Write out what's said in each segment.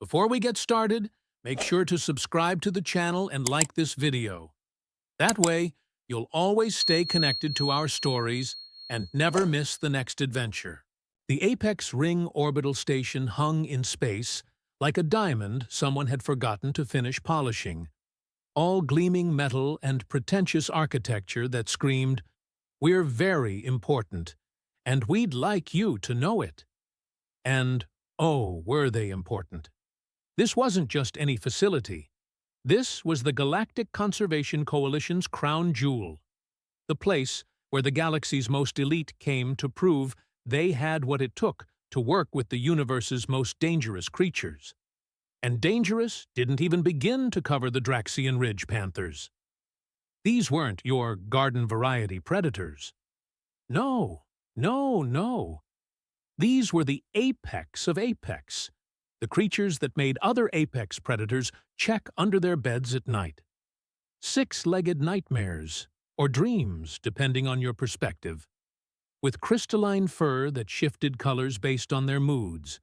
Before we get started, make sure to subscribe to the channel and like this video. That way, you'll always stay connected to our stories and never miss the next adventure. The Apex Ring orbital station hung in space like a diamond someone had forgotten to finish polishing, all gleaming metal and pretentious architecture that screamed, "We're very important, and we'd like you to know it." And, oh, were they important. This wasn't just any facility. This was the Galactic Conservation Coalition's crown jewel, the place where the galaxy's most elite came to prove they had what it took to work with the universe's most dangerous creatures. And dangerous didn't even begin to cover the Draxian Ridge Panthers. These weren't your garden-variety predators. No, no, no. These were the apex of apex, the creatures that made other apex predators check under their beds at night. Six-legged nightmares, or dreams, depending on your perspective, with crystalline fur that shifted colors based on their moods,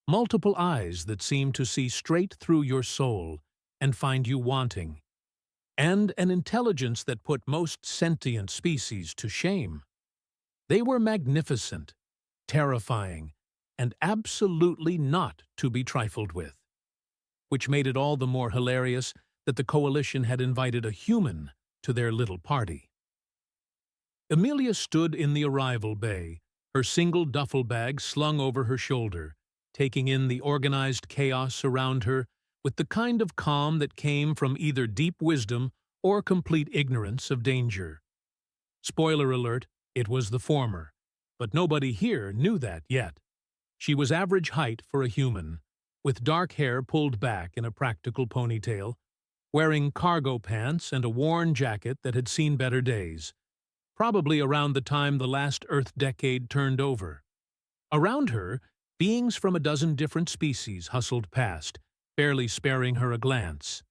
multiple eyes that seemed to see straight through your soul and find you wanting, and an intelligence that put most sentient species to shame. They were magnificent, terrifying, and absolutely not to be trifled with, which made it all the more hilarious that the Coalition had invited a human to their little party. Amelia stood in the arrival bay, her single duffel bag slung over her shoulder, taking in the organized chaos around her with the kind of calm that came from either deep wisdom or complete ignorance of danger. Spoiler alert, it was the former, but nobody here knew that yet. She was average height for a human, with dark hair pulled back in a practical ponytail, wearing cargo pants and a worn jacket that had seen better days, probably around the time the last Earth decade turned over. Around her, beings from a dozen different species hustled past, barely sparing her a glance.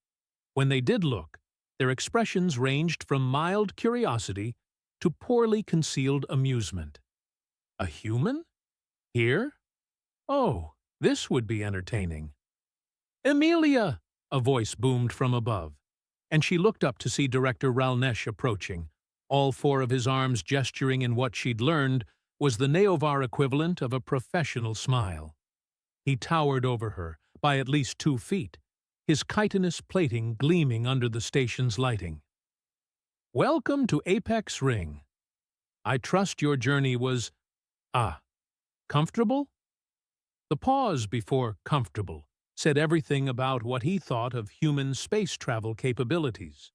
When they did look, their expressions ranged from mild curiosity to poorly concealed amusement. A human? Here? Oh, this would be entertaining. "Amelia!" a voice boomed from above, and she looked up to see Director Ralnesh approaching, all four of his arms gesturing in what she'd learned was the Neovar equivalent of a professional smile. He towered over her by at least 2 feet, his chitinous plating gleaming under the station's lighting. "Welcome to Apex Ring. I trust your journey was, comfortable?" The pause before comfortable said everything about what he thought of human space travel capabilities.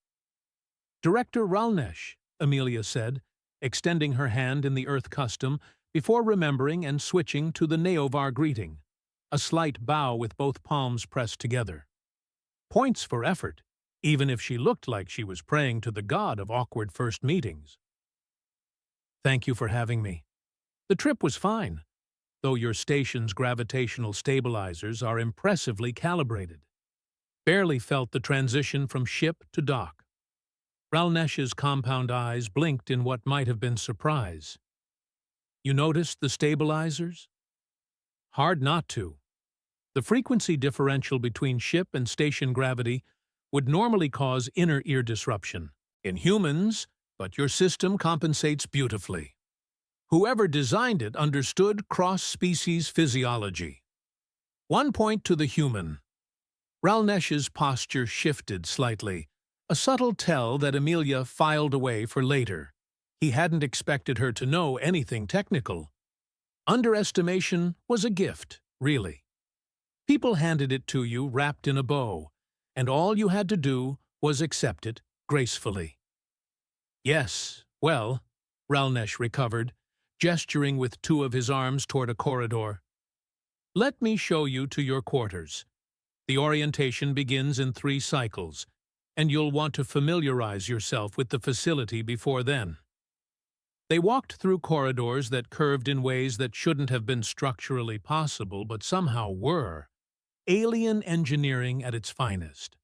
"Director Ralnesh," Amelia said, extending her hand in the Earth custom before remembering and switching to the Neovar greeting, a slight bow with both palms pressed together. Points for effort, even if she looked like she was praying to the god of awkward first meetings. "Thank you for having me. The trip was fine, though your station's gravitational stabilizers are impressively calibrated. Barely felt the transition from ship to dock." Ralnesh's compound eyes blinked in what might have been surprise. "You noticed the stabilizers?" "Hard not to. The frequency differential between ship and station gravity would normally cause inner ear disruption in humans, but your system compensates beautifully. Whoever designed it understood cross-species physiology." 1 point to the human. Ralnesh's posture shifted slightly, a subtle tell that Amelia filed away for later. He hadn't expected her to know anything technical. Underestimation was a gift, really. People handed it to you wrapped in a bow, and all you had to do was accept it gracefully. "Yes, well," Ralnesh recovered, gesturing with 2 of his arms toward a corridor. "Let me show you to your quarters. The orientation begins in 3 cycles, and you'll want to familiarize yourself with the facility before then." They walked through corridors that curved in ways that shouldn't have been structurally possible but somehow were. Alien engineering at its finest.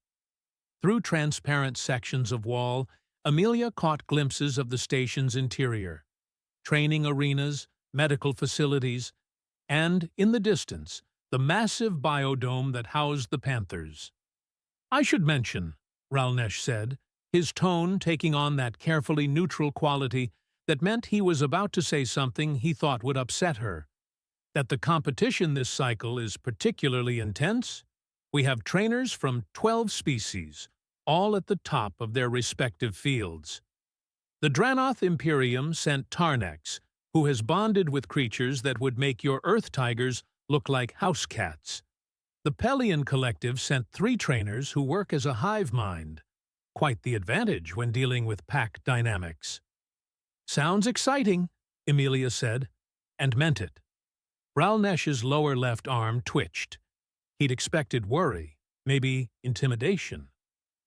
Through transparent sections of wall, Amelia caught glimpses of the station's interior. Training arenas, medical facilities, and, in the distance, the massive biodome that housed the panthers. "I should mention," Ralnesh said, his tone taking on that carefully neutral quality that meant he was about to say something he thought would upset her, "that the competition this cycle is particularly intense. We have trainers from 12 species, all at the top of their respective fields. The Dranoth Imperium sent Tarnex, who has bonded with creatures that would make your Earth tigers look like house cats. The Pelian Collective sent 3 trainers who work as a hive mind. Quite the advantage when dealing with pack dynamics." "Sounds exciting," Amelia said, and meant it. Ralnesh's lower left arm twitched. He'd expected worry, maybe intimidation.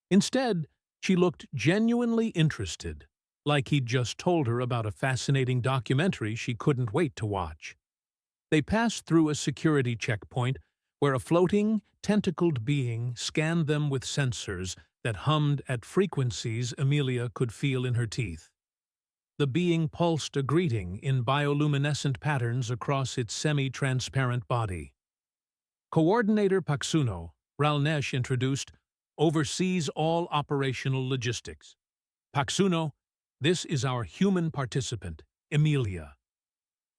Instead, she looked genuinely interested, like he'd just told her about a fascinating documentary she couldn't wait to watch. They passed through a security checkpoint where a floating, tentacled being scanned them with sensors that hummed at frequencies Amelia could feel in her teeth. The being pulsed a greeting in bioluminescent patterns across its semi-transparent body. Coordinator Paksuno, Ralnesh introduced, oversees all operational logistics. "Paksuno, this is our human participant, Amelia."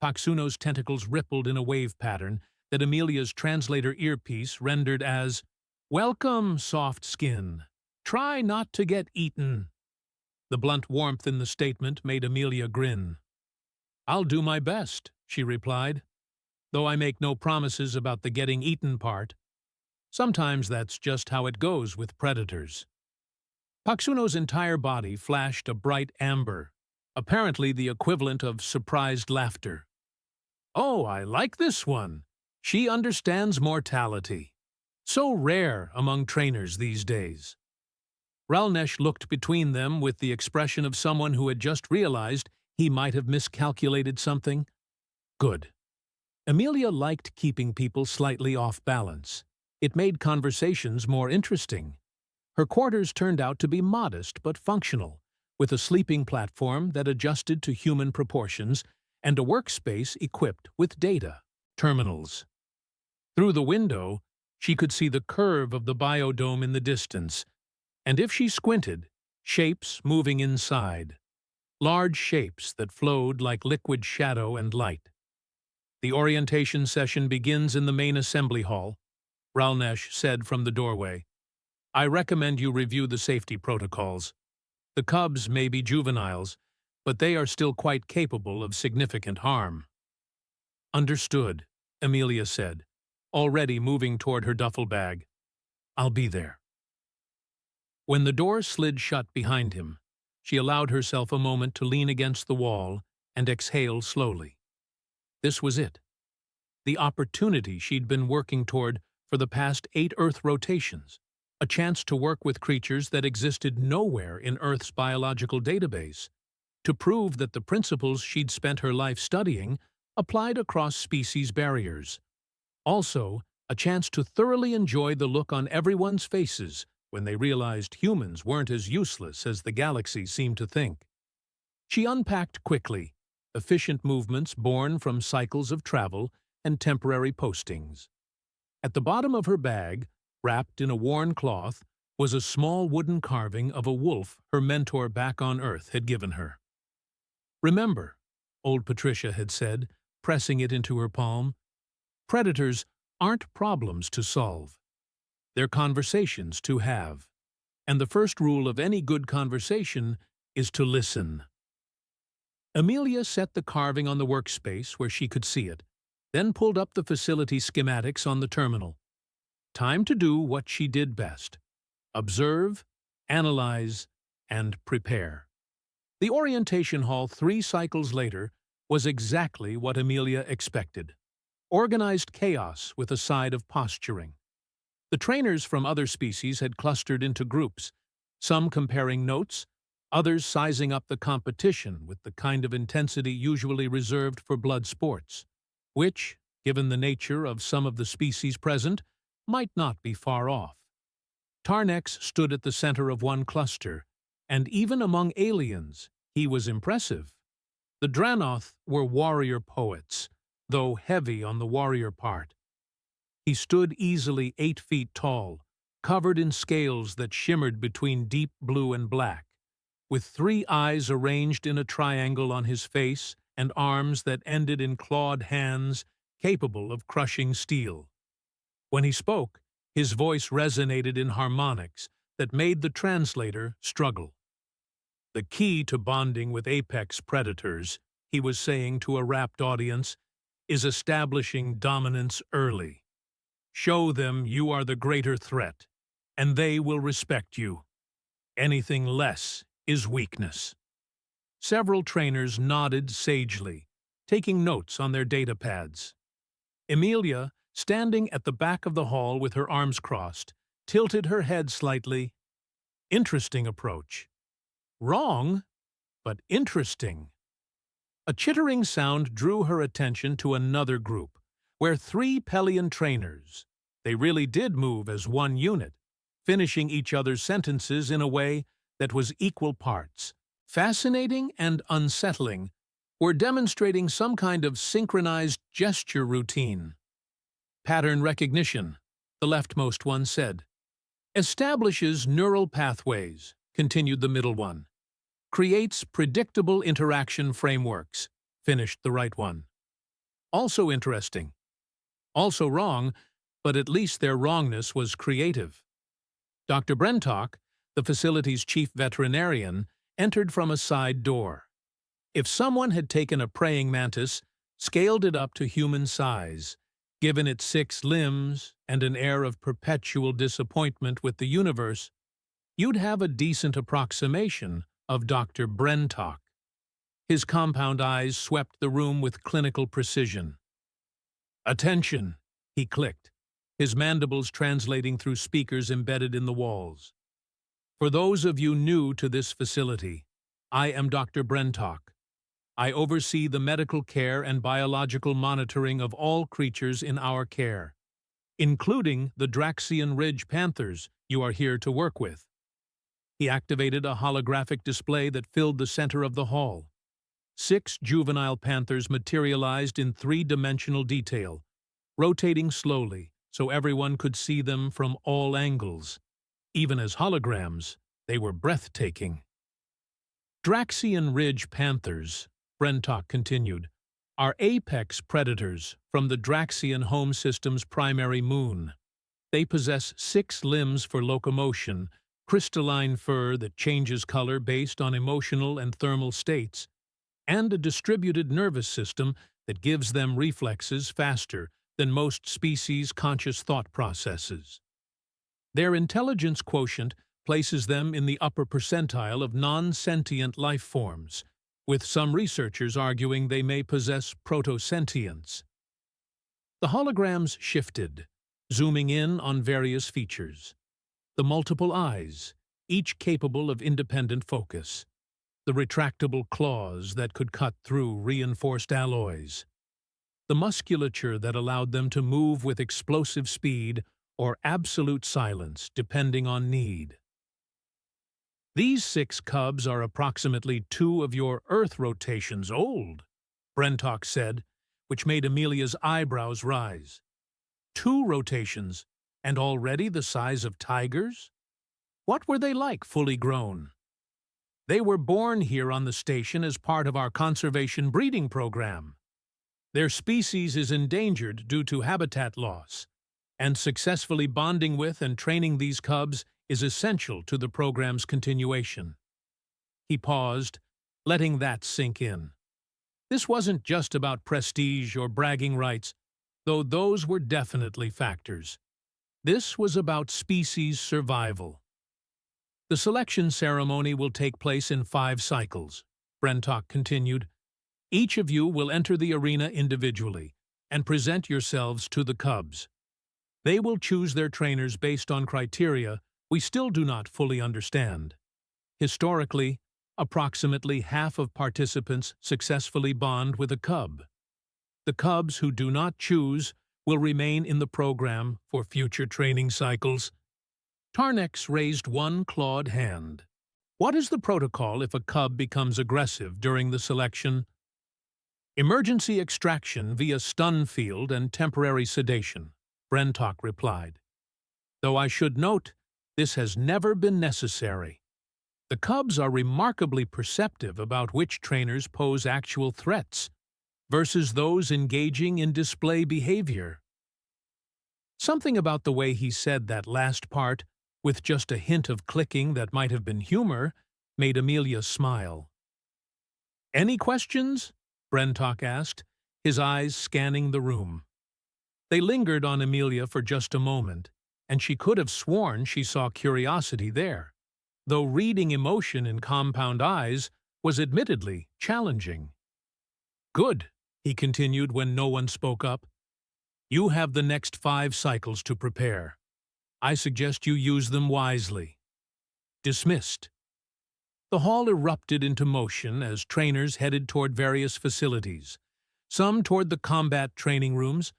Paksuno's tentacles rippled in a wave pattern that Amelia's translator earpiece rendered as, "Welcome, soft skin. Try not to get eaten." The blunt warmth in the statement made Amelia grin. "I'll do my best," she replied, "though I make no promises about the getting eaten part. Sometimes that's just how it goes with predators." Paksuno's entire body flashed a bright amber, apparently the equivalent of surprised laughter. "Oh, I like this one. She understands mortality. So rare among trainers these days." Ralnesh looked between them with the expression of someone who had just realized he might have miscalculated something. Good. Amelia liked keeping people slightly off balance. It made conversations more interesting. Her quarters turned out to be modest but functional, with a sleeping platform that adjusted to human proportions and a workspace equipped with data terminals. Through the window, she could see the curve of the biodome in the distance, and if she squinted, shapes moving inside. Large shapes that flowed like liquid shadow and light. "The orientation session begins in the main assembly hall," Ralnesh said from the doorway. "I recommend you review the safety protocols. The cubs may be juveniles, but they are still quite capable of significant harm." "Understood," Amelia said, already moving toward her duffel bag. "I'll be there." When the door slid shut behind him, she allowed herself a moment to lean against the wall and exhale slowly. This was it. The opportunity she'd been working toward for the past 8 Earth rotations. A chance to work with creatures that existed nowhere in Earth's biological database. To prove that the principles she'd spent her life studying applied across species barriers. Also, a chance to thoroughly enjoy the look on everyone's faces when they realized humans weren't as useless as the galaxy seemed to think. She unpacked quickly, efficient movements born from cycles of travel and temporary postings. At the bottom of her bag, wrapped in a worn cloth, was a small wooden carving of a wolf her mentor back on Earth had given her. "Remember," old Patricia had said, pressing it into her palm, "predators aren't problems to solve. They're conversations to have. And the first rule of any good conversation is to listen." Amelia set the carving on the workspace where she could see it, then pulled up the facility schematics on the terminal. Time to do what she did best: observe, analyze, and prepare. The orientation hall 3 cycles later was exactly what Amelia expected. Organized chaos with a side of posturing. The trainers from other species had clustered into groups, some comparing notes, others sizing up the competition with the kind of intensity usually reserved for blood sports, which, given the nature of some of the species present, might not be far off. Tarnex stood at the center of one cluster, and even among aliens, he was impressive. The Dranoth were warrior poets, though heavy on the warrior part. He stood easily 8 feet tall, covered in scales that shimmered between deep blue and black, with 3 eyes arranged in a triangle on his face and arms that ended in clawed hands capable of crushing steel. When he spoke, his voice resonated in harmonics that made the translator struggle. The key to bonding with apex predators, he was saying to a rapt audience, is establishing dominance early. Show them you are the greater threat, and they will respect you. Anything less is weakness. Several trainers nodded sagely, taking notes on their data pads. Amelia, standing at the back of the hall with her arms crossed, tilted her head slightly. Interesting approach. Wrong, but interesting. A chittering sound drew her attention to another group, where 3 Pelian trainers, they really did move as one unit, finishing each other's sentences in a way that was equal parts, fascinating and unsettling, were demonstrating some kind of synchronized gesture routine. Pattern recognition, the leftmost one said. Establishes neural pathways, continued the middle one. Creates predictable interaction frameworks, finished the right one. Also interesting. Also wrong, but at least their wrongness was creative. Dr. Brentock, the facility's chief veterinarian, entered from a side door. If someone had taken a praying mantis, scaled it up to human size, given it 6 limbs and an air of perpetual disappointment with the universe, you'd have a decent approximation of Dr. Brentock. His compound eyes swept the room with clinical precision. "Attention," he clicked, his mandibles translating through speakers embedded in the walls. "For those of you new to this facility, I am Dr. Brentock. I oversee the medical care and biological monitoring of all creatures in our care, including the Draxian Ridge Panthers you are here to work with." He activated a holographic display that filled the center of the hall. 6 juvenile panthers materialized in 3-dimensional detail, rotating slowly so everyone could see them from all angles. Even as holograms, they were breathtaking. Draxian Ridge Panthers, Brentock continued, are apex predators from the Draxian home system's primary moon. They possess 6 limbs for locomotion, crystalline fur that changes color based on emotional and thermal states, and a distributed nervous system that gives them reflexes faster than most species' conscious thought processes. Their intelligence quotient places them in the upper percentile of non-sentient life forms, with some researchers arguing they may possess protosentience. The holograms shifted, zooming in on various features. The multiple eyes, each capable of independent focus. The retractable claws that could cut through reinforced alloys. The musculature that allowed them to move with explosive speed or absolute silence, depending on need. "These 6 cubs are approximately 2 of your Earth rotations old," Brentock said, which made Amelia's eyebrows rise. 2 rotations, and already the size of tigers? What were they like fully grown? "They were born here on the station as part of our conservation breeding program. Their species is endangered due to habitat loss, and successfully bonding with and training these cubs is essential to the program's continuation." He paused, letting that sink in. This wasn't just about prestige or bragging rights, though those were definitely factors. This was about species survival. "The selection ceremony will take place in 5 cycles," Brentock continued. "Each of you will enter the arena individually and present yourselves to the cubs. They will choose their trainers based on criteria we still do not fully understand. Historically, approximately half of participants successfully bond with a cub. The cubs who do not choose will remain in the program for future training cycles." Tarnex raised one clawed hand. "What is the protocol if a cub becomes aggressive during the selection?" "Emergency extraction via stun field and temporary sedation," Brentok replied. Though I should note, this has never been necessary. The cubs are remarkably perceptive about which trainers pose actual threats versus those engaging in display behavior. Something about the way he said that last part, with just a hint of clicking that might have been humor, made Amelia smile. "Any questions?" Brentok asked, his eyes scanning the room. They lingered on Amelia for just a moment, and she could have sworn she saw curiosity there, though reading emotion in compound eyes was admittedly challenging. "Good," he continued when no one spoke up. "You have the next 5 cycles to prepare. I suggest you use them wisely." Dismissed. The hall erupted into motion as trainers headed toward various facilities, some toward the combat training rooms,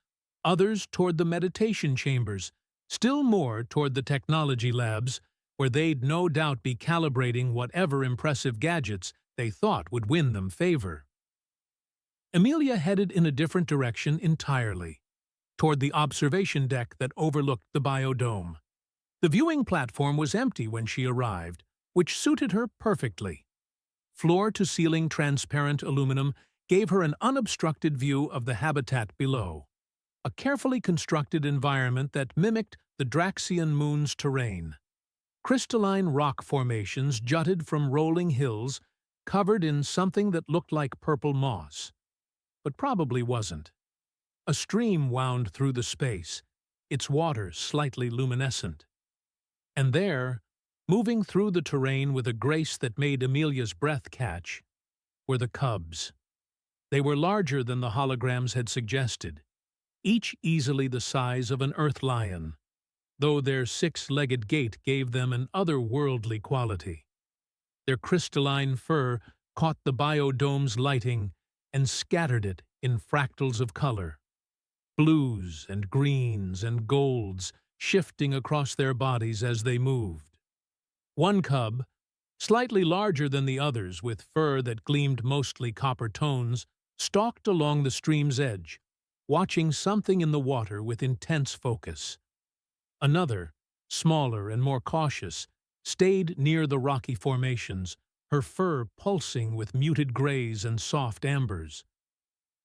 others toward the meditation chambers, still more toward the technology labs, where they'd no doubt be calibrating whatever impressive gadgets they thought would win them favor. Amelia headed in a different direction entirely, toward the observation deck that overlooked the biodome. The viewing platform was empty when she arrived, which suited her perfectly. Floor-to-ceiling transparent aluminum gave her an unobstructed view of the habitat below, a carefully constructed environment that mimicked the Draxian moon's terrain. Crystalline rock formations jutted from rolling hills covered in something that looked like purple moss, but probably wasn't. A stream wound through the space, its water slightly luminescent. And there, moving through the terrain with a grace that made Amelia's breath catch, were the cubs. They were larger than the holograms had suggested, each easily the size of an earth lion, though their 6-legged gait gave them an otherworldly quality. Their crystalline fur caught the biodome's lighting and scattered it in fractals of color, blues and greens and golds shifting across their bodies as they moved. One cub, slightly larger than the others with fur that gleamed mostly copper tones, stalked along the stream's edge, watching something in the water with intense focus. Another, smaller and more cautious, stayed near the rocky formations, her fur pulsing with muted grays and soft ambers.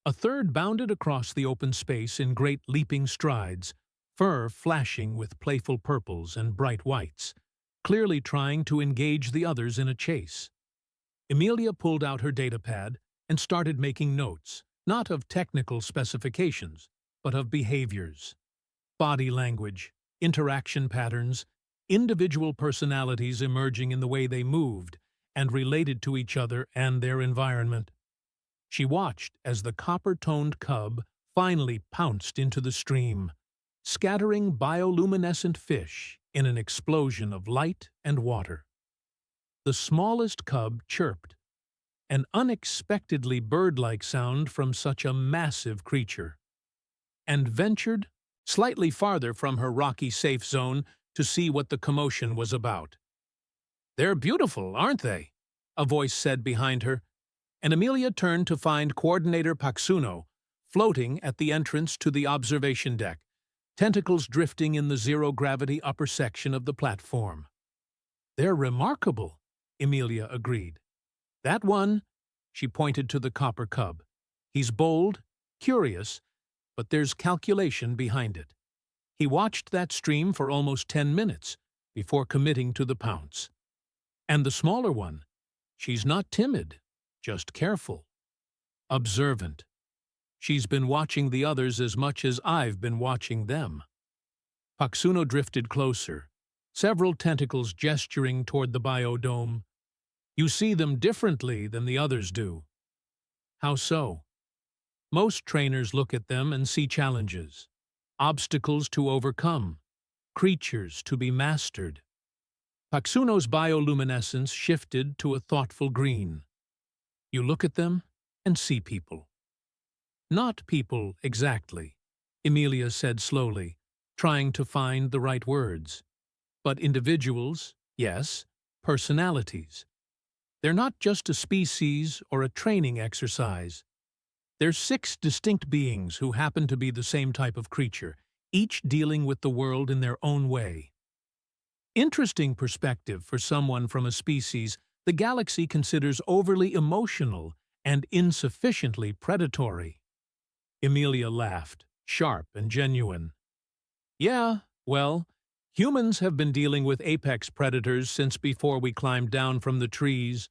A third bounded across the open space in great leaping strides, fur flashing with playful purples and bright whites, clearly trying to engage the others in a chase. Amelia pulled out her datapad and started making notes, not of technical specifications, but of behaviors. Body language, interaction patterns, individual personalities emerging in the way they moved and related to each other and their environment. She watched as the copper-toned cub finally pounced into the stream, scattering bioluminescent fish in an explosion of light and water. The smallest cub chirped, an unexpectedly bird-like sound from such a massive creature, and ventured slightly farther from her rocky safe zone to see what the commotion was about. "They're beautiful, aren't they?" a voice said behind her, and Amelia turned to find Coordinator Paxuno floating at the entrance to the observation deck, tentacles drifting in the zero-gravity upper section of the platform. "They're remarkable," Amelia agreed. "That one," she pointed to the copper cub. "He's bold, curious, but there's calculation behind it. He watched that stream for almost 10 minutes before committing to the pounce. And the smaller one, she's not timid, just careful, observant. She's been watching the others as much as I've been watching them." Paxuno drifted closer, several tentacles gesturing toward the biodome. "You see them differently than the others do." "How so?" "Most trainers look at them and see challenges, obstacles to overcome, creatures to be mastered." Paxuno's bioluminescence shifted to a thoughtful green. "You look at them and see people." "Not people exactly," Amelia said slowly, trying to find the right words. "But individuals, yes, personalities. They're not just a species or a training exercise. They're 6 distinct beings who happen to be the same type of creature, each dealing with the world in their own way. Interesting perspective for someone from a species the galaxy considers overly emotional and insufficiently predatory. Amelia laughed, sharp and genuine. Yeah, well, humans have been dealing with apex predators since before we climbed down from the trees.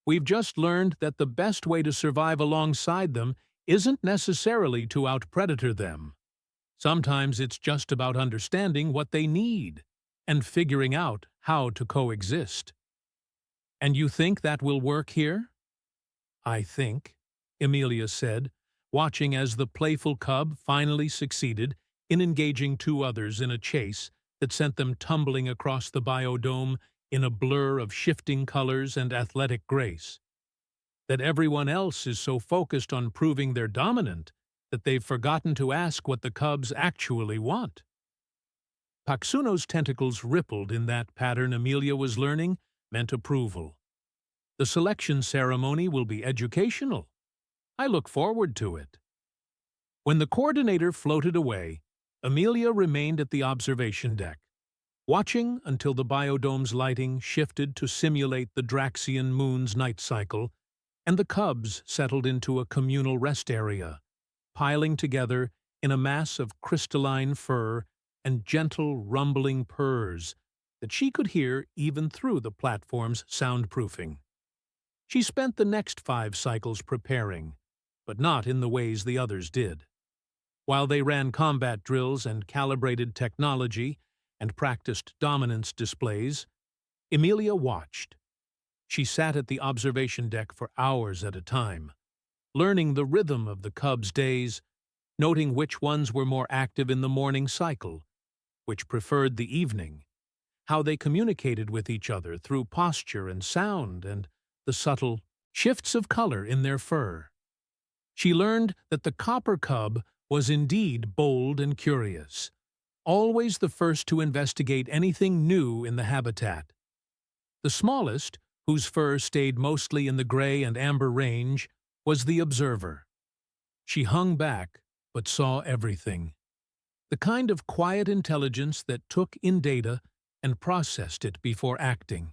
We've just learned that the best way to survive alongside them isn't necessarily to out-predator them. Sometimes it's just about understanding what they need and figuring out how to coexist. And you think that will work here? I think, Amelia said, watching as the playful cub finally succeeded in engaging two others in a chase that sent them tumbling across the biodome in a blur of shifting colors and athletic grace. That everyone else is so focused on proving they're dominant that they've forgotten to ask what the cubs actually want. Paxuno's tentacles rippled in that pattern Amelia was learning meant approval. The selection ceremony will be educational. I look forward to it. When the coordinator floated away, Amelia remained at the observation deck, watching until the biodome's lighting shifted to simulate the Draxian moon's night cycle, and the cubs settled into a communal rest area, piling together in a mass of crystalline fur and gentle rumbling purrs that she could hear even through the platform's soundproofing. She spent the next 5 cycles preparing, but not in the ways the others did. While they ran combat drills and calibrated technology and practiced dominance displays, Amelia watched. She sat at the observation deck for hours at a time, learning the rhythm of the cubs' days, noting which ones were more active in the morning cycle, which preferred the evening, how they communicated with each other through posture and sound and the subtle shifts of color in their fur. She learned that the copper cub was indeed bold and curious, always the first to investigate anything new in the habitat. The smallest, whose fur stayed mostly in the gray and amber range, was the observer. She hung back, but saw everything. The kind of quiet intelligence that took in data and processed it before acting.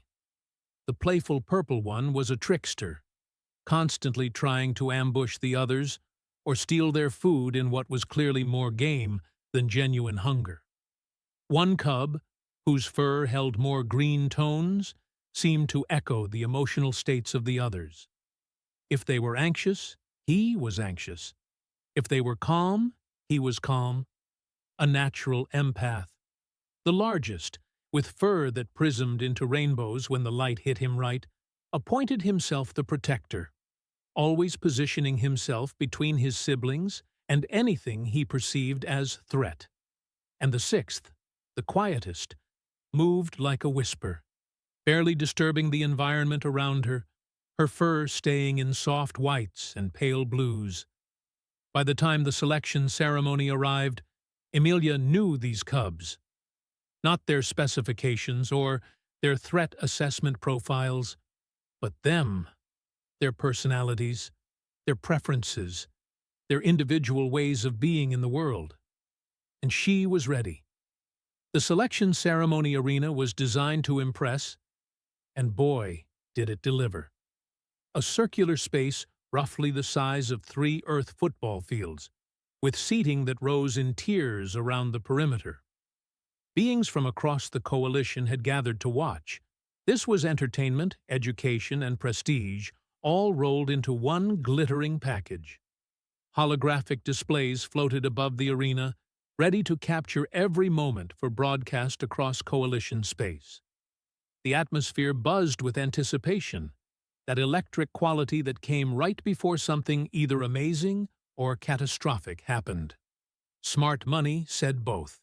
The playful purple one was a trickster, constantly trying to ambush the others or steal their food in what was clearly more game than genuine hunger. One cub, whose fur held more green tones, seemed to echo the emotional states of the others. If they were anxious, he was anxious. If they were calm, he was calm. A natural empath. The largest, with fur that prismed into rainbows when the light hit him right, appointed himself the protector, always positioning himself between his siblings and anything he perceived as threat. And the sixth, the quietest, moved like a whisper, barely disturbing the environment around her, her fur staying in soft whites and pale blues. By the time the selection ceremony arrived, Amelia knew these cubs. Not their specifications or their threat assessment profiles, but them, their personalities, their preferences, their individual ways of being in the world. And she was ready. The selection ceremony arena was designed to impress, and boy, did it deliver. A circular space roughly the size of 3 Earth football fields, with seating that rose in tiers around the perimeter. Beings from across the coalition had gathered to watch. This was entertainment, education, and prestige, all rolled into one glittering package. Holographic displays floated above the arena, ready to capture every moment for broadcast across coalition space. The atmosphere buzzed with anticipation, that electric quality that came right before something either amazing or catastrophic happened. Smart money said both.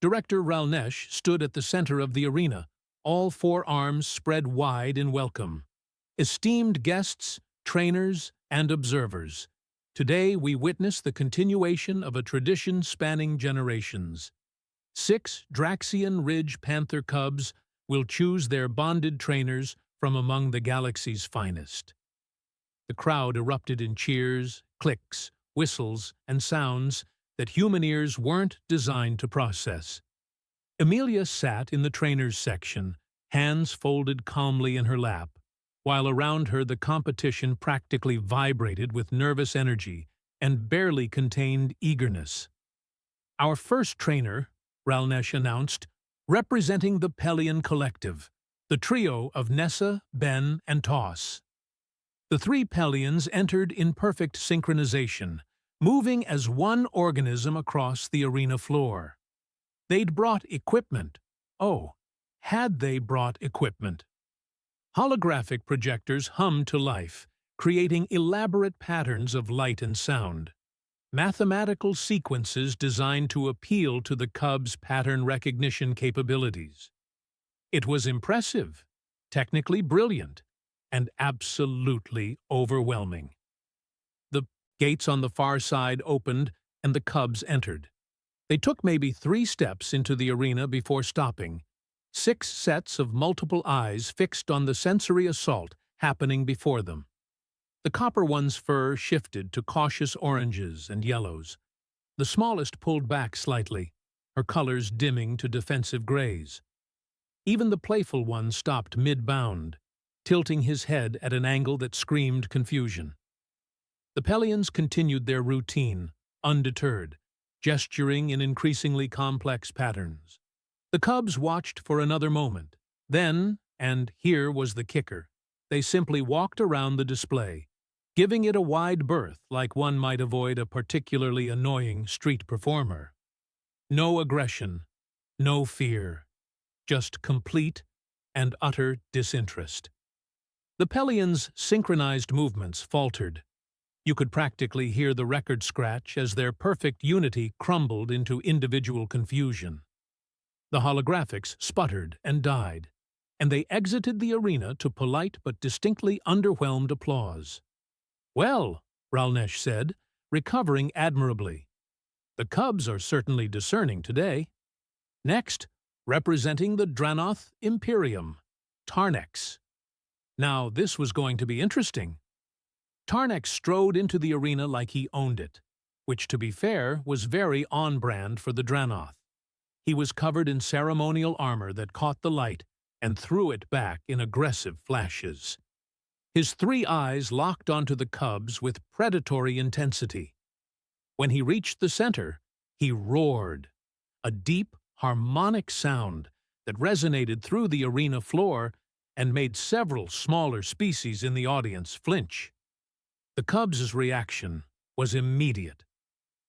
Director Ralnesh stood at the center of the arena, all 4 arms spread wide in welcome. Esteemed guests, trainers, and observers, today we witness the continuation of a tradition spanning generations. 6 Draxian Ridge Panther cubs will choose their bonded trainers from among the galaxy's finest. The crowd erupted in cheers, clicks, whistles, and sounds that human ears weren't designed to process. Amelia sat in the trainer's section, hands folded calmly in her lap, while around her the competition practically vibrated with nervous energy and barely contained eagerness. "Our first trainer," Ralnesh announced, "representing the Pelion Collective, the trio of Nessa, Ben, and Toss." The three Pelions entered in perfect synchronization, moving as one organism across the arena floor. They'd brought equipment. Oh, had they brought equipment? Holographic projectors hummed to life, creating elaborate patterns of light and sound. Mathematical sequences designed to appeal to the Cubs' pattern recognition capabilities. It was impressive, technically brilliant, and absolutely overwhelming. The gates on the far side opened and the Cubs entered. They took maybe 3 steps into the arena before stopping, 6 sets of multiple eyes fixed on the sensory assault happening before them. The copper one's fur shifted to cautious oranges and yellows. The smallest pulled back slightly, her colors dimming to defensive grays. Even the playful one stopped mid-bound, tilting his head at an angle that screamed confusion. The Pelions continued their routine, undeterred, gesturing in increasingly complex patterns. The Cubs watched for another moment. Then, and here was the kicker, they simply walked around the display, giving it a wide berth like one might avoid a particularly annoying street performer. No aggression, no fear, just complete and utter disinterest. The Pelions' synchronized movements faltered. You could practically hear the record scratch as their perfect unity crumbled into individual confusion. The holographics sputtered and died, and they exited the arena to polite but distinctly underwhelmed applause. "Well," Ralnesh said, recovering admirably, "the Cubs are certainly discerning today." Next, representing the Dranoth Imperium, Tarnex. Now this was going to be interesting. Tarnex strode into the arena like he owned it, which, to be fair, was very on-brand for the Dranoth. He was covered in ceremonial armor that caught the light and threw it back in aggressive flashes. His 3 eyes locked onto the Cubs with predatory intensity. When he reached the center, he roared, a deep, harmonic sound that resonated through the arena floor and made several smaller species in the audience flinch. The Cubs' reaction was immediate.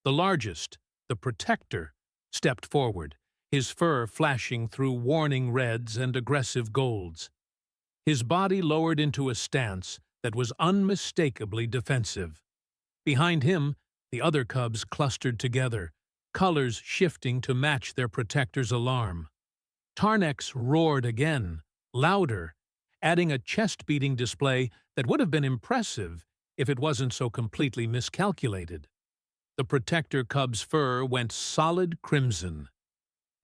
The largest, the Protector, stepped forward, his fur flashing through warning reds and aggressive golds. His body lowered into a stance that was unmistakably defensive. Behind him, the other Cubs clustered together, colors shifting to match their Protector's alarm. Tarnex roared again, louder, adding a chest-beating display that would have been impressive if it wasn't so completely miscalculated. The Protector Cub's fur went solid crimson.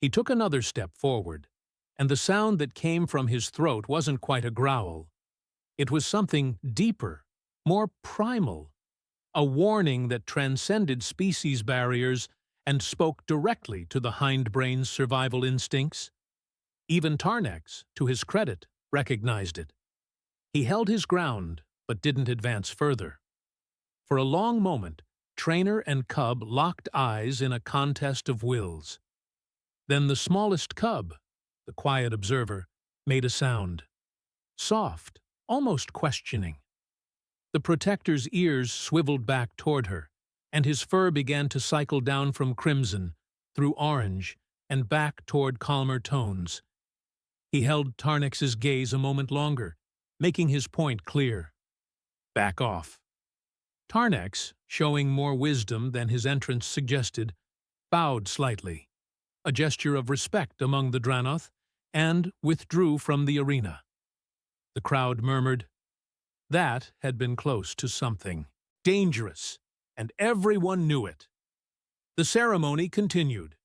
He took another step forward, and the sound that came from his throat wasn't quite a growl. It was something deeper, more primal, a warning that transcended species barriers and spoke directly to the hindbrain's survival instincts. Even Tarnex, to his credit, recognized it. He held his ground, but didn't advance further. For a long moment, trainer and cub locked eyes in a contest of wills. Then the smallest cub, the quiet observer, made a sound. Soft, almost questioning. The Protector's ears swiveled back toward her, and his fur began to cycle down from crimson, through orange, and back toward calmer tones. He held Tarnex's gaze a moment longer, making his point clear. "Back off." Tarnex, showing more wisdom than his entrance suggested, bowed slightly, a gesture of respect among the Dranoth, and withdrew from the arena. The crowd murmured. That had been close to something dangerous, and everyone knew it. The ceremony continued,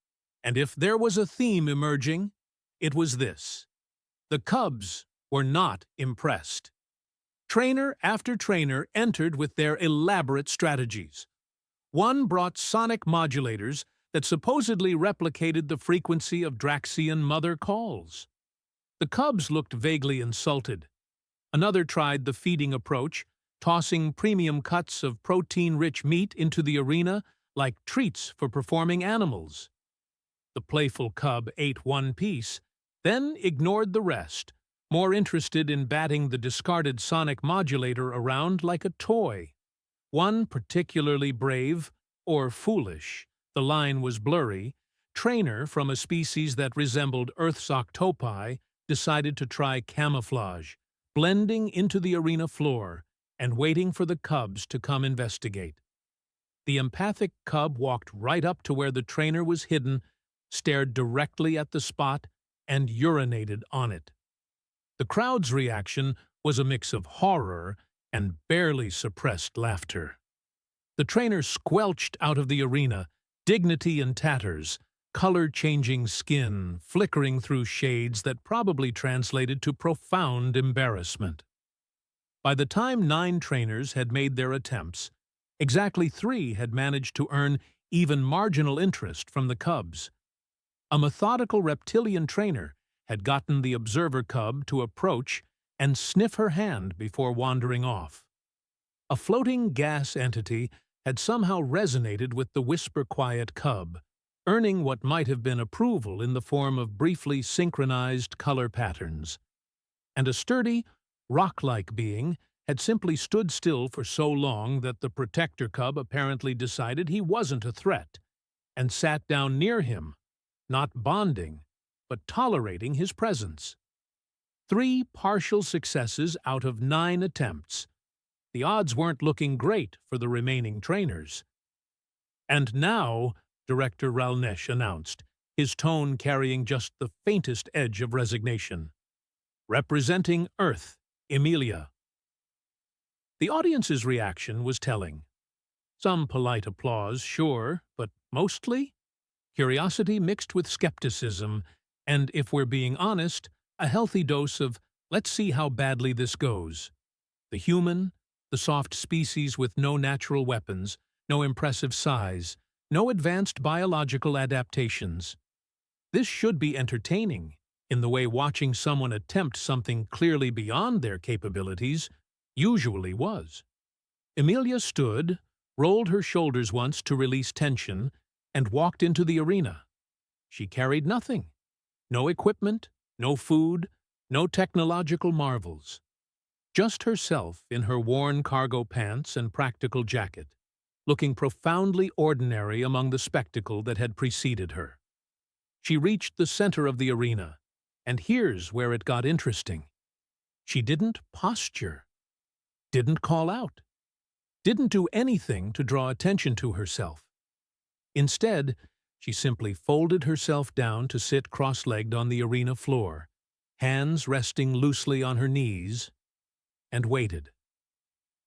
and if there was a theme emerging, it was this. The Cubs were not impressed. Trainer after trainer entered with their elaborate strategies. One brought sonic modulators that supposedly replicated the frequency of Draxian mother calls. The cubs looked vaguely insulted. Another tried the feeding approach, tossing premium cuts of protein-rich meat into the arena like treats for performing animals. The playful cub ate one piece, then ignored the rest, more interested in batting the discarded sonic modulator around like a toy. One particularly brave, or foolish, the line was blurry, trainer from a species that resembled Earth's octopi decided to try camouflage, blending into the arena floor and waiting for the cubs to come investigate. The empathic cub walked right up to where the trainer was hidden, stared directly at the spot, and urinated on it. The crowd's reaction was a mix of horror and barely suppressed laughter. The trainer squelched out of the arena, dignity in tatters, color-changing skin flickering through shades that probably translated to profound embarrassment. By the time 9 trainers had made their attempts, exactly 3 had managed to earn even marginal interest from the cubs. A methodical reptilian trainer had gotten the observer cub to approach and sniff her hand before wandering off. A floating gas entity had somehow resonated with the whisper-quiet cub, earning what might have been approval in the form of briefly synchronized color patterns. And a sturdy, rock-like being had simply stood still for so long that the protector cub apparently decided he wasn't a threat, and sat down near him, not bonding, but tolerating his presence. 3 partial successes out of 9 attempts. The odds weren't looking great for the remaining trainers. "And now," Director Ralnesh announced, his tone carrying just the faintest edge of resignation, "representing Earth, Amelia." The audience's reaction was telling. Some polite applause, sure, but mostly curiosity mixed with skepticism, and, if we're being honest, a healthy dose of, let's see how badly this goes. The human, the soft species with no natural weapons, no impressive size, no advanced biological adaptations. This should be entertaining, in the way watching someone attempt something clearly beyond their capabilities usually was. Amelia stood, rolled her shoulders once to release tension, and walked into the arena. She carried nothing. No equipment, no food, no technological marvels. Just herself in her worn cargo pants and practical jacket, looking profoundly ordinary among the spectacle that had preceded her. She reached the center of the arena, and here's where it got interesting. She didn't posture, didn't call out, didn't do anything to draw attention to herself. Instead, she simply folded herself down to sit cross-legged on the arena floor, hands resting loosely on her knees, and waited.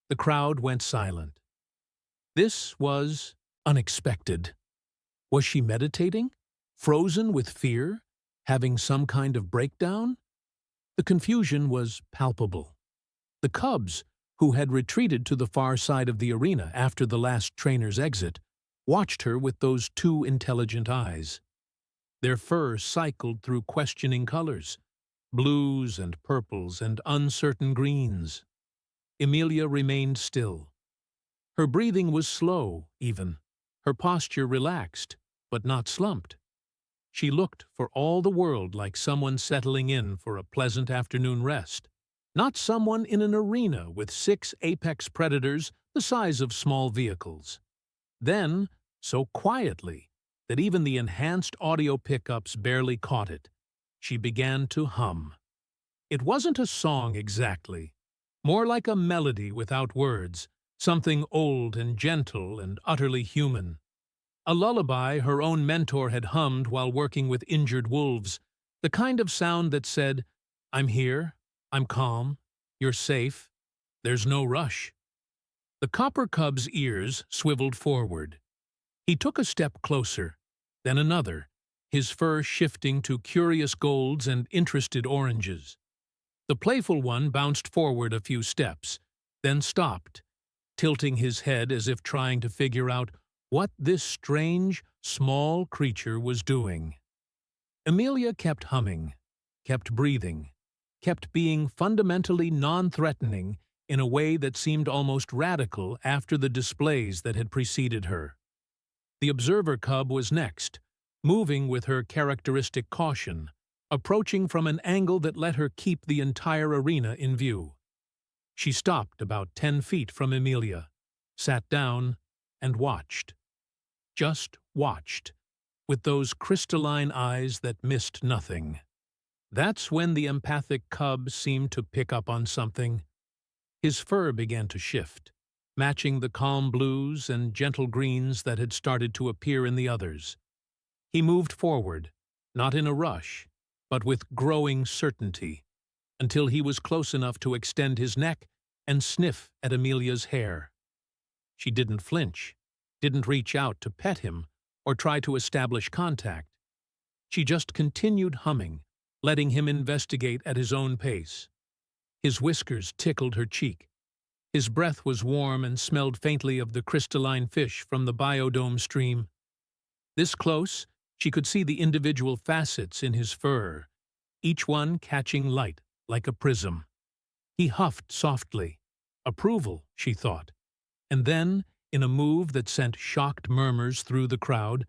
The crowd went silent. This was unexpected. Was she meditating? Frozen with fear? Having some kind of breakdown? The confusion was palpable. The cubs, who had retreated to the far side of the arena after the last trainer's exit, watched her with those 2 intelligent eyes. Their fur cycled through questioning colors, blues and purples and uncertain greens. Amelia remained still. Her breathing was slow, even. Her posture relaxed, but not slumped. She looked for all the world like someone settling in for a pleasant afternoon rest, not someone in an arena with 6 apex predators the size of small vehicles. Then, so quietly that even the enhanced audio pickups barely caught it, she began to hum. It wasn't a song exactly, more like a melody without words, something old and gentle and utterly human. A lullaby her own mentor had hummed while working with injured wolves, the kind of sound that said, "I'm here, I'm calm, you're safe, there's no rush." The copper cub's ears swiveled forward. He took a step closer, then another, his fur shifting to curious golds and interested oranges. The playful one bounced forward a few steps, then stopped, tilting his head as if trying to figure out what this strange, small creature was doing. Amelia kept humming, kept breathing, kept being fundamentally non-threatening in a way that seemed almost radical after the displays that had preceded her. The observer cub was next, moving with her characteristic caution, approaching from an angle that let her keep the entire arena in view. She stopped about 10 feet from Amelia, sat down, and watched. Just watched, with those crystalline eyes that missed nothing. That's when the empathic cub seemed to pick up on something. His fur began to shift, matching the calm blues and gentle greens that had started to appear in the others. He moved forward, not in a rush, but with growing certainty, until he was close enough to extend his neck and sniff at Amelia's hair. She didn't flinch, didn't reach out to pet him or try to establish contact. She just continued humming, letting him investigate at his own pace. His whiskers tickled her cheek. His breath was warm and smelled faintly of the crystalline fish from the biodome stream. This close, she could see the individual facets in his fur, each one catching light like a prism. He huffed softly. Approval, she thought. And then, in a move that sent shocked murmurs through the crowd,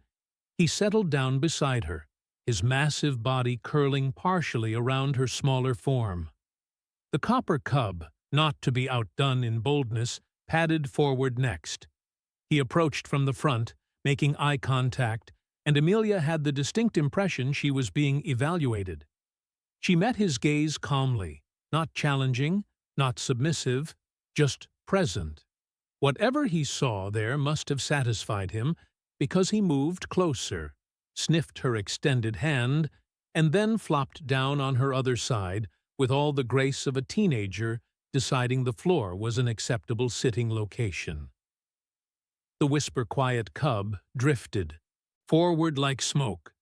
he settled down beside her, his massive body curling partially around her smaller form. The copper cub, not to be outdone in boldness, padded forward next. He approached from the front, making eye contact, and Amelia had the distinct impression she was being evaluated. She met his gaze calmly, not challenging, not submissive, just present. Whatever he saw there must have satisfied him, because he moved closer, sniffed her extended hand, and then flopped down on her other side with all the grace of a teenager deciding the floor was an acceptable sitting location. The whisper-quiet cub drifted, forward like smoke,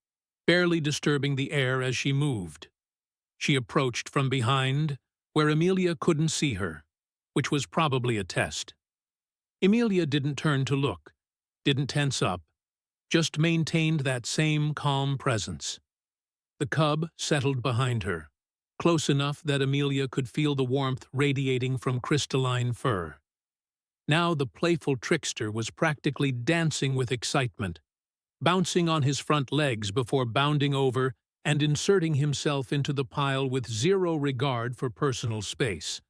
barely disturbing the air as she moved. She approached from behind, where Amelia couldn't see her, which was probably a test. Amelia didn't turn to look, didn't tense up, just maintained that same calm presence. The cub settled behind her, close enough that Amelia could feel the warmth radiating from crystalline fur. Now the playful trickster was practically dancing with excitement, bouncing on his front legs before bounding over and inserting himself into the pile with zero regard for personal space.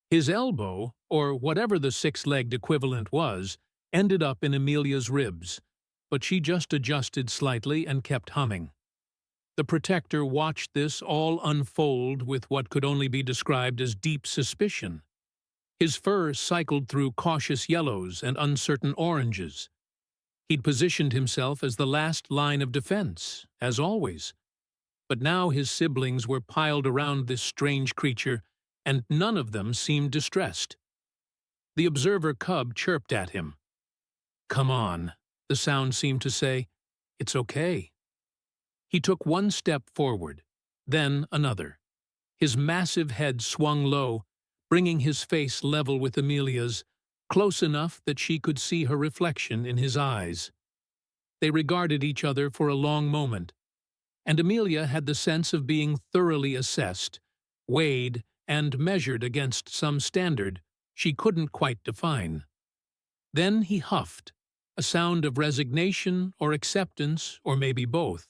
His elbow, or whatever the six-legged equivalent was, ended up in Amelia's ribs, but she just adjusted slightly and kept humming. The protector watched this all unfold with what could only be described as deep suspicion. His fur cycled through cautious yellows and uncertain oranges. He'd positioned himself as the last line of defense, as always. But now his siblings were piled around this strange creature, and none of them seemed distressed. The observer cub chirped at him. "Come on," the sound seemed to say. "It's okay." He took one step forward, then another. His massive head swung low, bringing his face level with Amelia's, close enough that she could see her reflection in his eyes. They regarded each other for a long moment, and Amelia had the sense of being thoroughly assessed, weighed, and measured against some standard she couldn't quite define. Then he huffed, a sound of resignation or acceptance, or maybe both,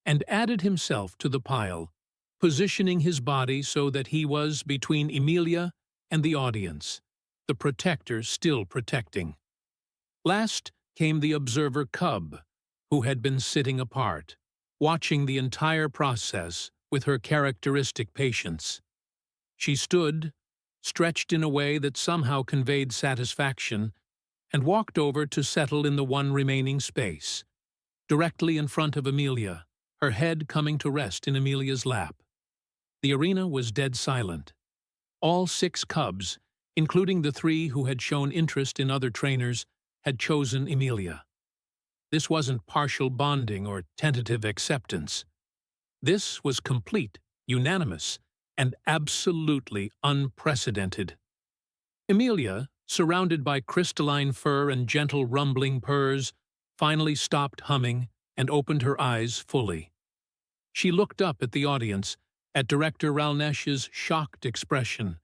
and added himself to the pile, positioning his body so that he was between Amelia and the audience, the protector still protecting. Last came the observer cub, who had been sitting apart, watching the entire process with her characteristic patience. She stood, stretched in a way that somehow conveyed satisfaction, and walked over to settle in the one remaining space, directly in front of Amelia, her head coming to rest in Amelia's lap. The arena was dead silent. All 6 cubs, including the 3 who had shown interest in other trainers, had chosen Amelia. This wasn't partial bonding or tentative acceptance. This was complete, unanimous, and absolutely unprecedented. Amelia, surrounded by crystalline fur and gentle rumbling purrs, finally stopped humming and opened her eyes fully. She looked up at the audience, at Director Ralnesh's shocked expression,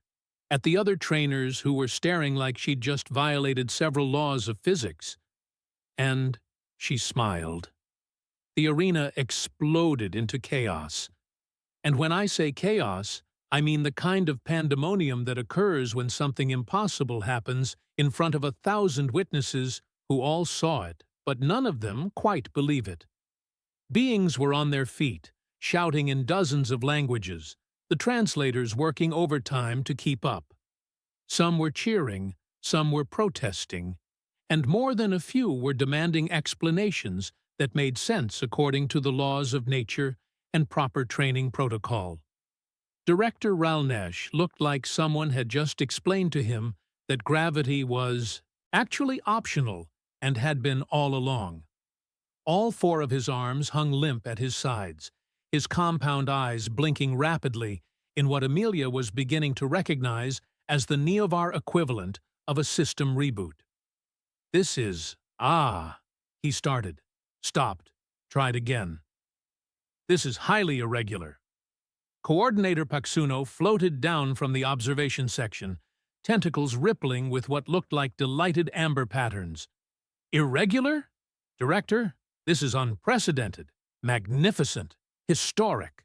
at the other trainers who were staring like she'd just violated several laws of physics. And she smiled. The arena exploded into chaos. And when I say chaos, I mean the kind of pandemonium that occurs when something impossible happens in front of 1,000 witnesses who all saw it, but none of them quite believe it. Beings were on their feet, shouting in dozens of languages, the translators working overtime to keep up. Some were cheering, some were protesting, and more than a few were demanding explanations that made sense according to the laws of nature and proper training protocol. Director Ralnesh looked like someone had just explained to him that gravity was actually optional and had been all along. All four of his arms hung limp at his sides, his compound eyes blinking rapidly in what Amelia was beginning to recognize as the Neovar equivalent of a system reboot. This is, he started, stopped, tried again. This is highly irregular. Coordinator Paksuno floated down from the observation section, tentacles rippling with what looked like delighted amber patterns. Irregular? Director, this is unprecedented, magnificent, historic.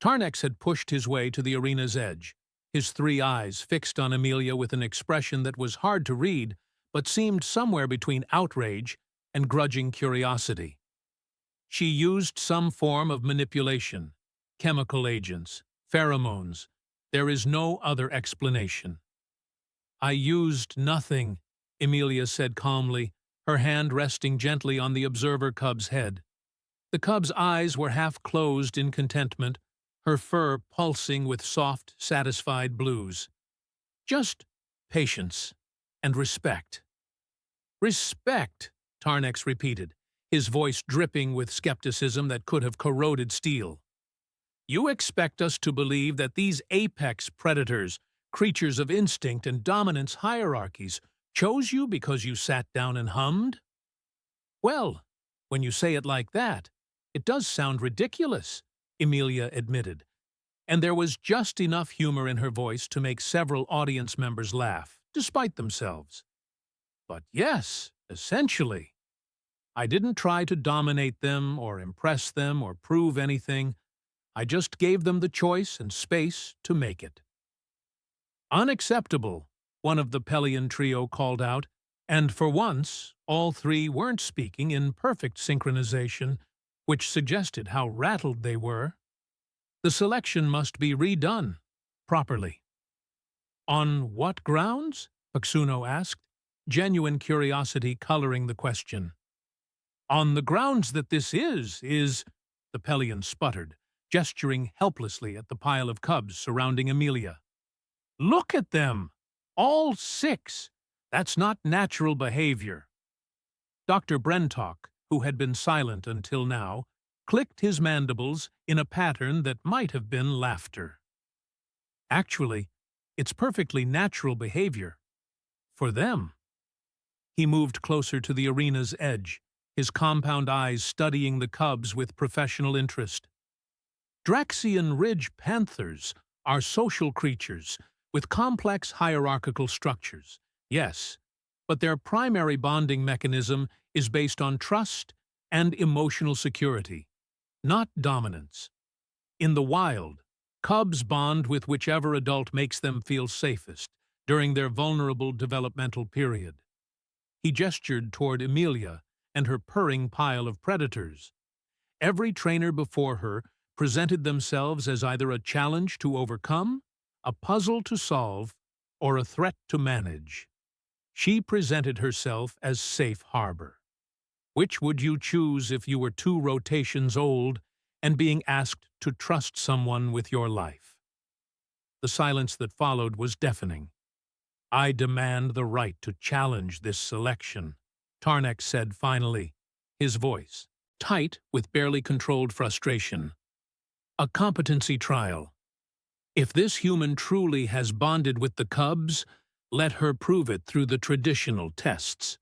Tarnex had pushed his way to the arena's edge, his three eyes fixed on Amelia with an expression that was hard to read, but seemed somewhere between outrage and grudging curiosity. She used some form of manipulation, chemical agents, pheromones. There is no other explanation. I used nothing, Amelia said calmly, her hand resting gently on the observer cub's head. The cub's eyes were half closed in contentment, her fur pulsing with soft, satisfied blues. Just patience and respect. Respect, Tarnex repeated, his voice dripping with skepticism that could have corroded steel. You expect us to believe that these apex predators, creatures of instinct and dominance hierarchies, chose you because you sat down and hummed? Well, when you say it like that, it does sound ridiculous, Amelia admitted, and there was just enough humor in her voice to make several audience members laugh, despite themselves. But yes, essentially. I didn't try to dominate them or impress them or prove anything. I just gave them the choice and space to make it. Unacceptable, one of the Pelian trio called out, and for once, all three weren't speaking in perfect synchronization, which suggested how rattled they were. The selection must be redone, properly. On what grounds? Paksuno asked, genuine curiosity coloring the question. On the grounds that this is, the Pelian sputtered, gesturing helplessly at the pile of cubs surrounding Amelia. Look at them! All 6! That's not natural behavior. Dr. Brentalk, who had been silent until now, clicked his mandibles in a pattern that might have been laughter. Actually, it's perfectly natural behavior. For them. He moved closer to the arena's edge, his compound eyes studying the cubs with professional interest. Draxian Ridge panthers are social creatures with complex hierarchical structures, yes, but their primary bonding mechanism is based on trust and emotional security, not dominance. In the wild, cubs bond with whichever adult makes them feel safest during their vulnerable developmental period. He gestured toward Amelia and her purring pile of predators. Every trainer before her presented themselves as either a challenge to overcome, a puzzle to solve, or a threat to manage. She presented herself as safe harbor. Which would you choose if you were 2 rotations old and being asked to trust someone with your life? The silence that followed was deafening. I demand the right to challenge this selection, Tarnex said finally, his voice tight with barely controlled frustration. A competency trial. If this human truly has bonded with the cubs, let her prove it through the traditional tests.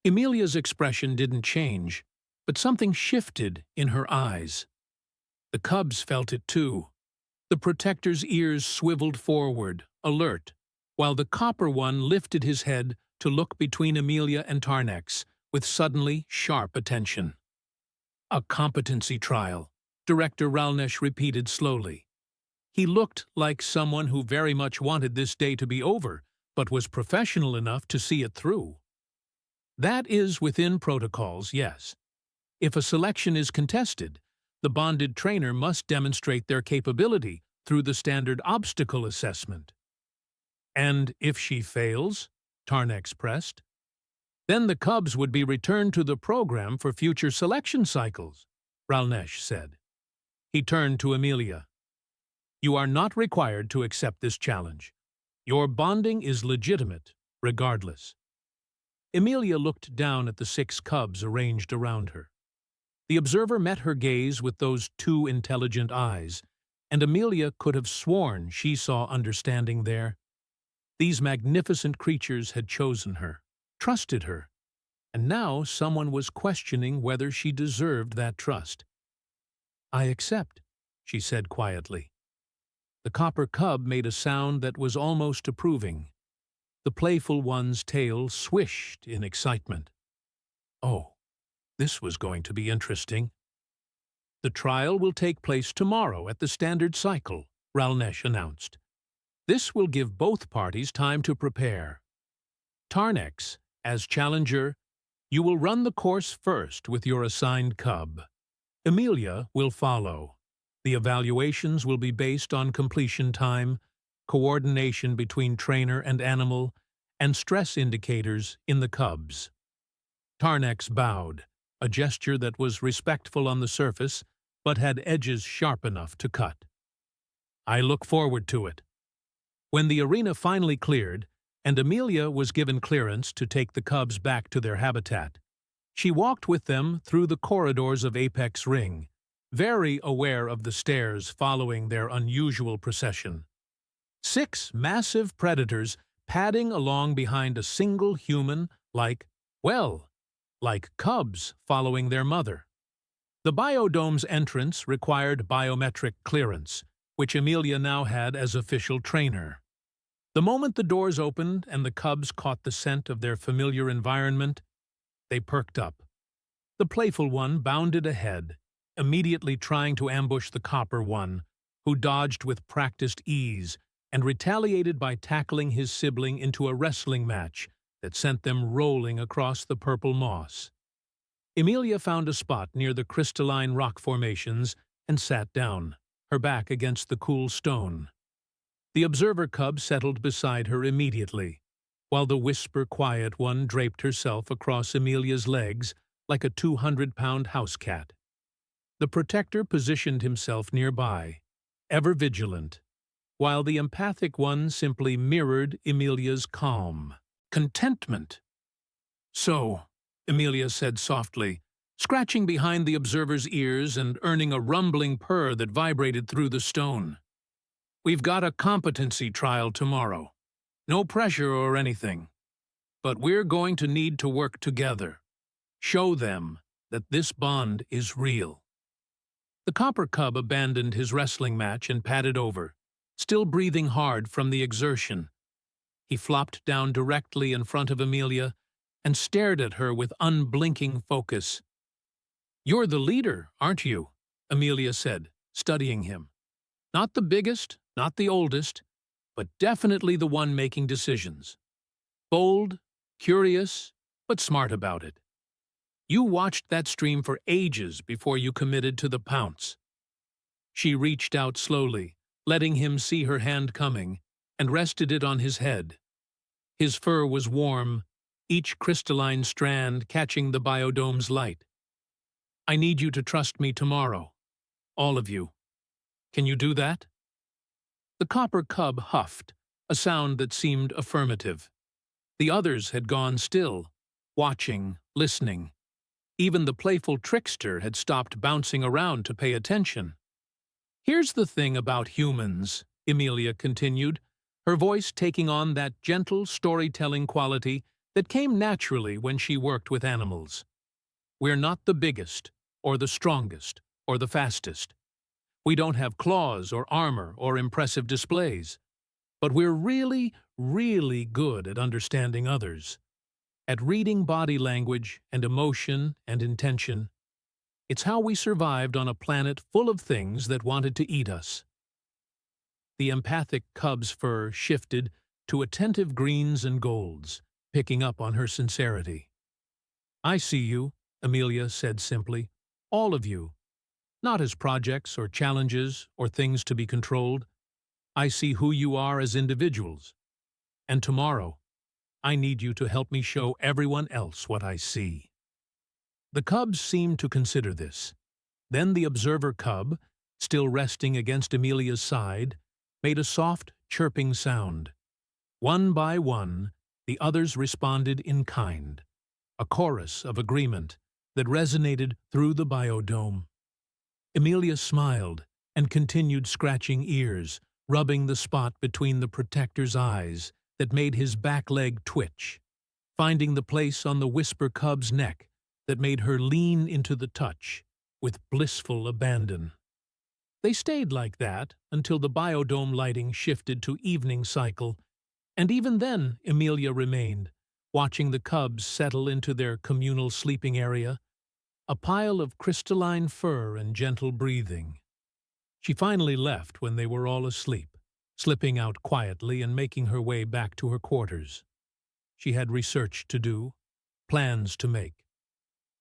Amelia's expression didn't change, but something shifted in her eyes. The cubs felt it too. The protector's ears swiveled forward, alert, while the copper one lifted his head to look between Amelia and Tarnex with suddenly sharp attention. "A competency trial," Director Ralnesh repeated slowly. He looked like someone who very much wanted this day to be over, but was professional enough to see it through. "That is within protocols, yes. If a selection is contested, the bonded trainer must demonstrate their capability through the standard obstacle assessment." "And if she fails?" Tarnex pressed. "Then the cubs would be returned to the program for future selection cycles," Ralnesh said. He turned to Amelia. "You are not required to accept this challenge. Your bonding is legitimate, regardless." Amelia looked down at the 6 cubs arranged around her. The observer met her gaze with those 2 intelligent eyes, and Amelia could have sworn she saw understanding there. These magnificent creatures had chosen her, trusted her, and now someone was questioning whether she deserved that trust. "I accept," she said quietly. The copper cub made a sound that was almost approving. The playful one's tail swished in excitement. Oh, this was going to be interesting. "The trial will take place tomorrow at the standard cycle," Ralnesh announced. "This will give both parties time to prepare. Tarnex, as challenger, you will run the course first with your assigned cub. Amelia will follow. The evaluations will be based on completion time, coordination between trainer and animal, and stress indicators in the cubs." Tarnex bowed, a gesture that was respectful on the surface, but had edges sharp enough to cut. "I look forward to it." When the arena finally cleared, and Amelia was given clearance to take the cubs back to their habitat, she walked with them through the corridors of Apex Ring, very aware of the stares following their unusual procession. 6 massive predators padding along behind a single human like cubs following their mother. The biodome's entrance required biometric clearance, which Amelia now had as official trainer. The moment the doors opened and the cubs caught the scent of their familiar environment, they perked up. The playful one bounded ahead, immediately trying to ambush the copper one, who dodged with practiced ease and retaliated by tackling his sibling into a wrestling match that sent them rolling across the purple moss. Amelia found a spot near the crystalline rock formations and sat down, her back against the cool stone. The observer cub settled beside her immediately, while the whisper-quiet one draped herself across Amelia's legs like a 200-pound house cat. The protector positioned himself nearby, ever vigilant, while the empathic one simply mirrored Amelia's calm contentment. "So," Amelia said softly, scratching behind the observer's ears and earning a rumbling purr that vibrated through the stone. "We've got a competency trial tomorrow. No pressure or anything. But we're going to need to work together. Show them that this bond is real." The copper cub abandoned his wrestling match and padded over, still breathing hard from the exertion. He flopped down directly in front of Amelia and stared at her with unblinking focus. "You're the leader, aren't you?" Amelia said, studying him. "Not the biggest, not the oldest, but definitely the one making decisions. Bold, curious, but smart about it. You watched that stream for ages before you committed to the pounce." She reached out slowly, letting him see her hand coming, and rested it on his head. His fur was warm, each crystalline strand catching the biodome's light. "I need you to trust me tomorrow. All of you. Can you do that?" The copper cub huffed, a sound that seemed affirmative. The others had gone still, watching, listening. Even the playful trickster had stopped bouncing around to pay attention. "Here's the thing about humans," Amelia continued, her voice taking on that gentle storytelling quality that came naturally when she worked with animals. "We're not the biggest, or the strongest, or the fastest. We don't have claws or armor or impressive displays. But we're really, really good at understanding others, at reading body language and emotion and intention. It's how we survived on a planet full of things that wanted to eat us." The empathic cub's fur shifted to attentive greens and golds, picking up on her sincerity. "I see you," Amelia said simply. "All of you. Not as projects or challenges or things to be controlled. I see who you are as individuals. And tomorrow, I need you to help me show everyone else what I see." The cubs seemed to consider this. Then the observer cub, still resting against Amelia's side, made a soft, chirping sound. One by one, the others responded in kind, a chorus of agreement that resonated through the biodome. Amelia smiled and continued scratching ears, rubbing the spot between the protector's eyes that made his back leg twitch, finding the place on the whisper cub's neck that made her lean into the touch with blissful abandon. They stayed like that until the biodome lighting shifted to evening cycle, and even then Amelia remained, watching the cubs settle into their communal sleeping area, a pile of crystalline fur and gentle breathing. She finally left when they were all asleep, slipping out quietly and making her way back to her quarters. She had research to do, plans to make.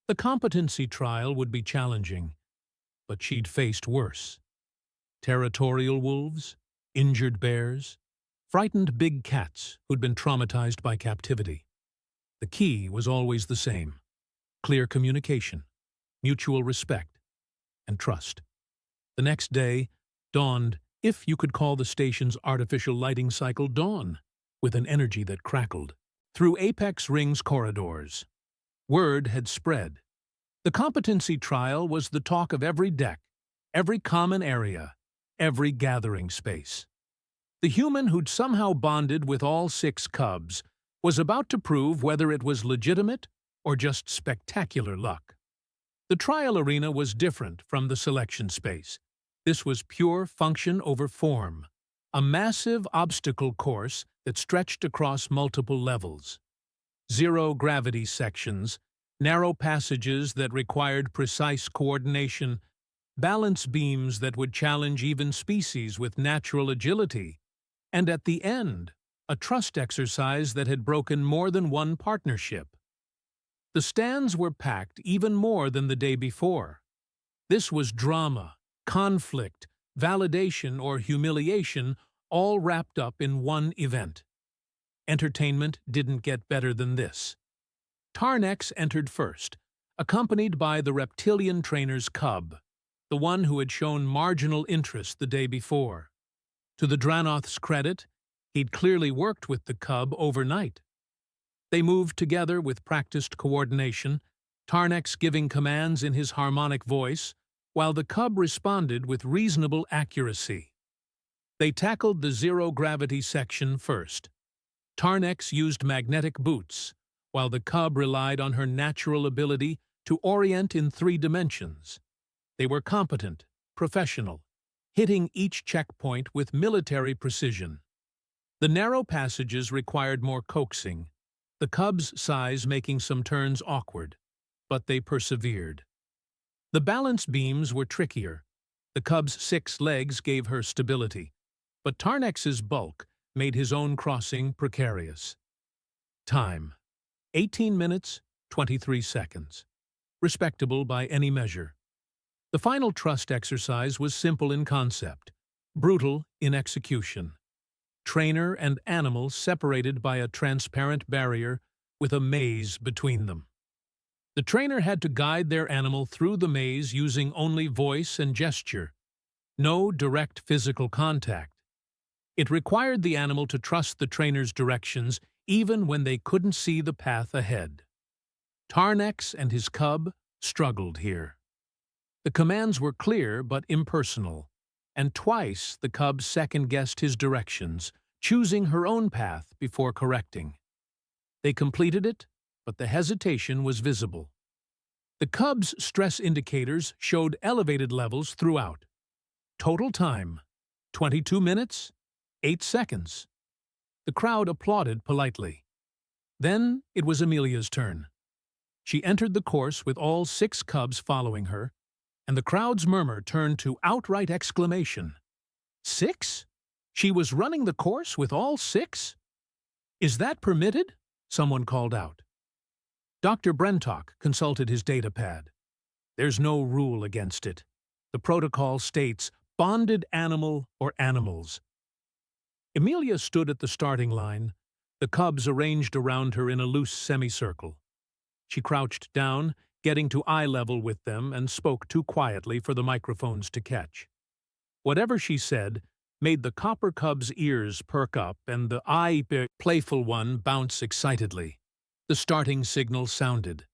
The competency trial would be challenging, but she'd faced worse. Territorial wolves, injured bears, frightened big cats who'd been traumatized by captivity. The key was always the same: clear communication, mutual respect, and trust. The next day dawned, if you could call the station's artificial lighting cycle dawn, with an energy that crackled through Apex Ring's corridors. Word had spread. The competency trial was the talk of every deck, every common area, every gathering space. The human who'd somehow bonded with all 6 cubs was about to prove whether it was legitimate or just spectacular luck. The trial arena was different from the selection space. This was pure function over form, a massive obstacle course that stretched across multiple levels. Zero-gravity sections, narrow passages that required precise coordination, balance beams that would challenge even species with natural agility, and at the end, a trust exercise that had broken more than one partnership. The stands were packed even more than the day before. This was drama, conflict, validation, or humiliation, all wrapped up in one event. Entertainment didn't get better than this. Tarnex entered first, accompanied by the reptilian trainer's cub, the one who had shown marginal interest the day before. To the Dranoth's credit, he'd clearly worked with the cub overnight. They moved together with practiced coordination, Tarnex giving commands in his harmonic voice, while the cub responded with reasonable accuracy. They tackled the zero-gravity section first. Tarnex used magnetic boots, while the cub relied on her natural ability to orient in 3 dimensions. They were competent, professional, hitting each checkpoint with military precision. The narrow passages required more coaxing, the cub's size making some turns awkward, but they persevered. The balance beams were trickier. The cub's 6 legs gave her stability, but Tarnex's bulk made his own crossing precarious. Time: 18 minutes, 23 seconds. Respectable by any measure. The final trust exercise was simple in concept, brutal in execution. Trainer and animal separated by a transparent barrier with a maze between them. The trainer had to guide their animal through the maze using only voice and gesture. No direct physical contact. It required the animal to trust the trainer's directions even when they couldn't see the path ahead. Tarnex and his cub struggled here. The commands were clear but impersonal, and twice the cub second-guessed his directions, choosing her own path before correcting. They completed it, but the hesitation was visible. The cub's stress indicators showed elevated levels throughout. Total time, 22 minutes, 8 seconds. The crowd applauded politely. Then it was Amelia's turn. She entered the course with all 6 cubs following her, and the crowd's murmur turned to outright exclamation. 6? She was running the course with all 6? Is that permitted? Someone called out. Dr. Brentock consulted his data pad. There's no rule against it. The protocol states bonded animal or animals. Amelia stood at the starting line, the cubs arranged around her in a loose semicircle. She crouched down, getting to eye level with them, and spoke too quietly for the microphones to catch. Whatever she said made the copper cub's ears perk up and the playful one bounce excitedly. The starting signal sounded.